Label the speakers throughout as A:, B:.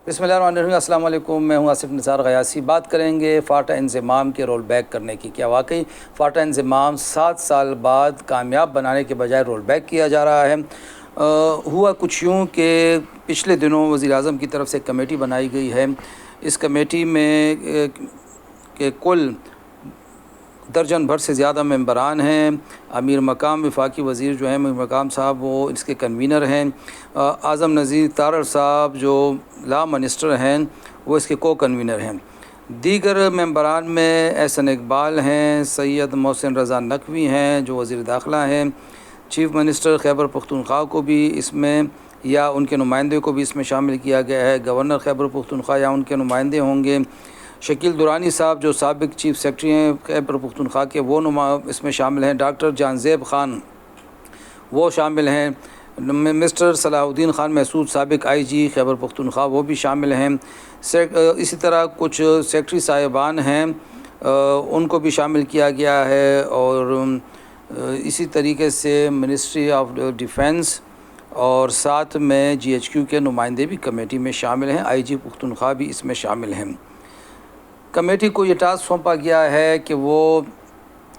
A: बिस्मिल्लाहिर्रहमानिर्रहीम। अस्सलाम वालेकुम। मैं हूं आसिफ निसार गयासी। बात करेंगे फ़ाटा इंज़माम के रोल बैक करने की। क्या वाकई फ़ाटा इंज़माम 7 साल बाद कामयाब बनाने के बजाय रोल बैक किया जा रहा है? हुआ कुछ यूँ कि पिछले दिनों वज़ीर-ए-आज़म की तरफ से एक कमेटी बनाई गई है। इस कमेटी में के कुल दर्जन भर से ज़्यादा मेंबरान हैं। अमीर मकाम वफाकी वज़ीर जो हैं अमीर मकाम साहब, वो इसके कन्वीनर हैं। आज़म नज़ीर तारड़ साहब जो लॉ मिनिस्टर हैं, वो इसके को कन्वीनर हैं। दीगर मेंबरान में एहसन इकबाल हैं, सैयद मोहसिन रज़ा नकवी हैं जो वज़ीर दाखिला हैं। चीफ़ मिनिस्टर खैबर पख्तूनख्वा को भी इसमें या उनके नुमाइंदे को भी इसमें शामिल किया गया है। गवर्नर खैबर पख्तूनख्वा या उनके नुमाइंदे होंगे। शकील दुरानी साहब जो साबिक़ चीफ़ सेक्रेटरी हैं खैबर पख्तूनख्वा के, वो इसमें शामिल हैं। डॉक्टर जानज़ेब ख़ान वो शामिल हैं। मिस्टर सलाहुद्दीन ख़ान महसूद साबिक़ IG खैबर पख्तूनख्वा वो भी शामिल हैं। इसी तरह कुछ सेक्रेटरी साहिबान हैं, उनको भी शामिल किया गया है। और इसी तरीके से मिनिस्ट्री ऑफ डिफेंस और साथ में GHQ के नुमाइंदे भी कमेटी में शामिल हैं। IG पख्तूनख्वा भी इसमें शामिल हैं। कमेटी को ये टास्क सौंपा गया है कि वो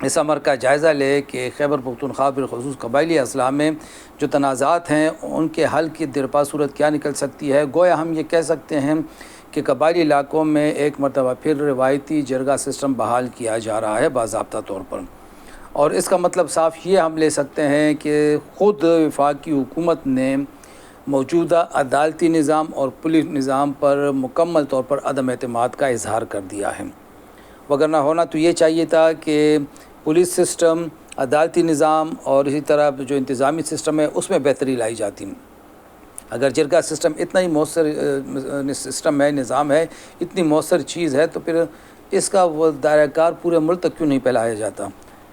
A: इस अमर का जायज़ा ले कि खैबर पख्तूनख्वा बिलख़ुसूस कबायली अज़ला में जो तनाज़ात हैं उनके हल की दिरपा सूरत क्या निकल सकती है। गोया हम ये कह सकते हैं कि कबायली इलाक़ों में एक मरतबा फिर रिवायती जरगा सिस्टम बहाल किया जा रहा है बाज़ाब्ता तौर पर। और इसका मतलब साफ़ ये हम ले सकते हैं कि ख़ुद वफाकी हुकूमत ने मौजूदा अदालती निज़ाम और पुलिस निज़ाम पर मुकम्मल तौर पर अदम एतमाद का इजहार कर दिया है। वगरना होना तो ये चाहिए था कि पुलिस सिस्टम, अदालती निज़ाम और इसी तरह जो इंतज़ामी सिस्टम है उसमें बेहतरी लाई जाती। अगर जरगा सिस्टम इतना ही मौसर सिस्टम है, निज़ाम है, इतनी मौसर चीज़ है, तो फिर इसका वो दायरा-कार पूरे मुल्क तक क्यों नहीं फैलाया जाता?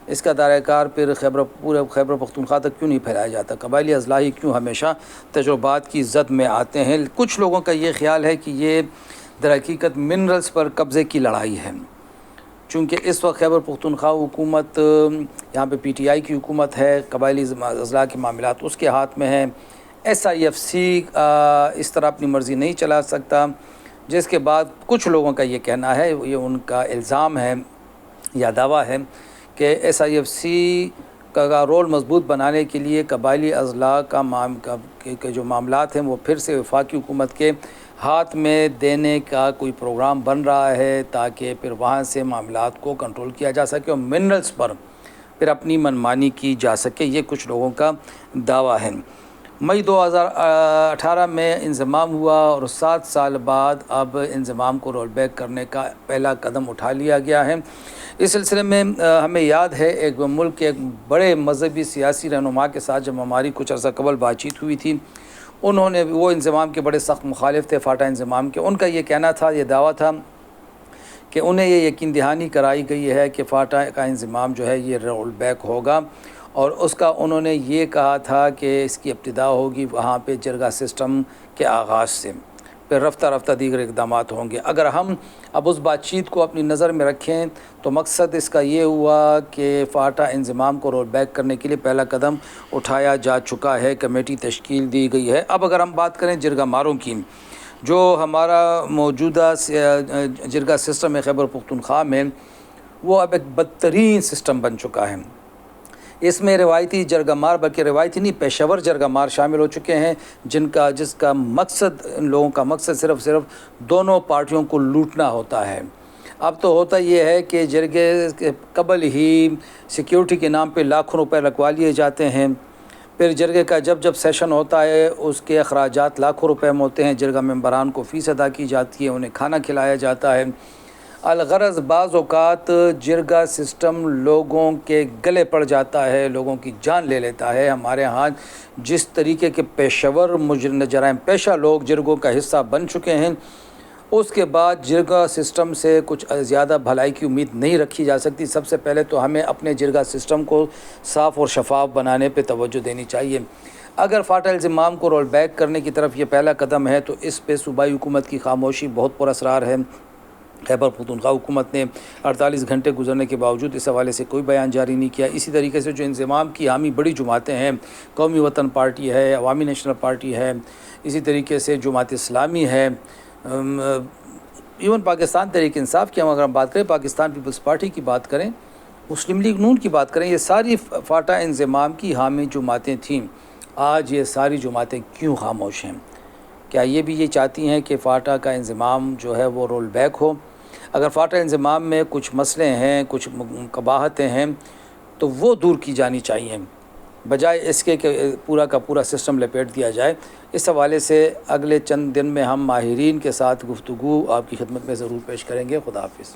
A: इसका दायरा-कार फिर पूरे खैबर पख्तूनख्वा तक क्यों नहीं फैलाया जाता? कबायली अज़ला ही क्यों हमेशा तजुर्बात की ज़द में आते हैं? कुछ लोगों का ये ख़्याल है कि ये दरहकीकत मिनरल्स पर कब्ज़े की लड़ाई है। चूँकि इस वक्त खैबर पख्तूनख्वा हुकूमत, यहाँ पे PTI की हुकूमत है, कबायली अज़ला के मामलात उसके हाथ में हैं। SIFC इस तरह अपनी मर्ज़ी नहीं चला सकता, जिसके बाद कुछ लोगों का ये कहना है, ये उनका इल्ज़ाम है या दावा है कि SIFC का रोल मजबूत बनाने के लिए कबायली अज़ला के जो मामलात हैं वो फिर से वफाकी हुकूमत के हाथ में देने का कोई प्रोग्राम बन रहा है, ताकि फिर वहाँ से मामलात को कंट्रोल किया जा सके और मिनरल्स पर फिर अपनी मनमानी की जा सके। ये कुछ लोगों का दावा है। मई 2018 में इंज़माम हुआ और 7 साल बाद अब इंज़माम को रोल बैक करने का पहला कदम उठा लिया गया है। इस सिलसिले में हमें याद है एक मुल्क के एक बड़े मजहबी सियासी रहनुमा के साथ जब हमारी कुछ अर्सा कबल बातचीत हुई थी, उन्होंने वो इंज़माम के बड़े सख्त मुखालिफ थे फ़ाटा इंज़माम के। उनका ये कहना था, ये दावा था कि उन्हें ये यकीन दहानी कराई गई है कि फ़ाटा का इंज़माम जो है ये रोल बैक होगा। और उसका उन्होंने ये कहा था कि इसकी इब्तिदा होगी वहाँ पे जरगा सिस्टम के आगाज़ से, फिर रफ्ता रफ्ता दीगर इक़दामात होंगे। अगर हम अब उस बातचीत को अपनी नज़र में रखें तो मकसद इसका ये हुआ कि फ़ाटा इंज़माम को रोल बैक करने के लिए पहला कदम उठाया जा चुका है, कमेटी तश्कील दी गई है। अब अगर हम बात करें जरगा मारों की, जो हमारा मौजूदा जरगा सिस्टम है खैबर पख्तूनख्वा में, वो अब एक बदतरीन सिस्टम बन चुका है। इसमें रिवायती जरगामार, बल्कि रिवायती नहीं, पेशेवर जरगामार शामिल हो चुके हैं, जिसका मकसद, इन लोगों का मकसद सिर्फ़ दोनों पार्टियों को लूटना होता है। अब तो होता ये है कि जरगे के कबल ही सिक्योरिटी के नाम पे लाखों रुपए रखवा लिए जाते हैं। फिर जरगे का जब सेशन होता है उसके अखराजात लाखों रुपए में होते हैं। जरगा मेंबरान को फ़ीस अदा की जाती है, उन्हें खाना खिलाया जाता है। अलगरज़ बाज़ औक़ात जरगा सिस्टम लोगों के गले पड़ जाता है, लोगों की जान ले लेता है। हमारे यहाँ जिस तरीके के पेशेवर जराइम पेशा लोग जरगों का हिस्सा बन चुके हैं, उसके बाद जरगा सिस्टम से कुछ ज़्यादा भलाई की उम्मीद नहीं रखी जा सकती। सबसे पहले तो हमें अपने जरगा सिस्टम को साफ़ और शफाफ बनाने पे तवज्जो देनी चाहिए। अगर फ़ाटा इंज़माम को रोल बैक करने की तरफ ये पहला कदम है तो इस पे सूबाई हुकूमत की खामोशी बहुत पुरअसरार है। खैबर पख्तूनख्वा हुकूमत ने 48 घंटे गुजरने के बावजूद इस हवाले से कोई बयान जारी नहीं किया। इसी तरीके से जो इंज़माम की हामी बड़ी जमातें हैं, कौमी वतन पार्टी है, अवामी नेशनल पार्टी है, इसी तरीके से जमात इस्लामी है, ایون پاکستان تحریک انصاف کی ہم اگر ہم بات کریں، پاکستان پیپلز پارٹی کی بات کریں، مسلم لیگ نون کی بات کریں، یہ ساری فاٹا انضمام کی حامی جماعتیں تھیں، آج یہ ساری جماعتیں کیوں خاموش ہیں؟ کیا یہ بھی یہ چاہتی ہیں کہ فاٹا کا انضمام جو ہے وہ رول بیک ہو؟ اگر فاٹا انضمام میں کچھ مسئلے ہیں، کچھ قباحتیں ہیں تو وہ دور کی جانی چاہیے، بجائے اس کے کہ پورا کا پورا سسٹم لپیٹ دیا جائے۔ اس حوالے سے اگلے چند دن میں ہم ماہرین کے ساتھ گفتگو آپ کی خدمت میں ضرور پیش کریں گے۔ خدا حافظ۔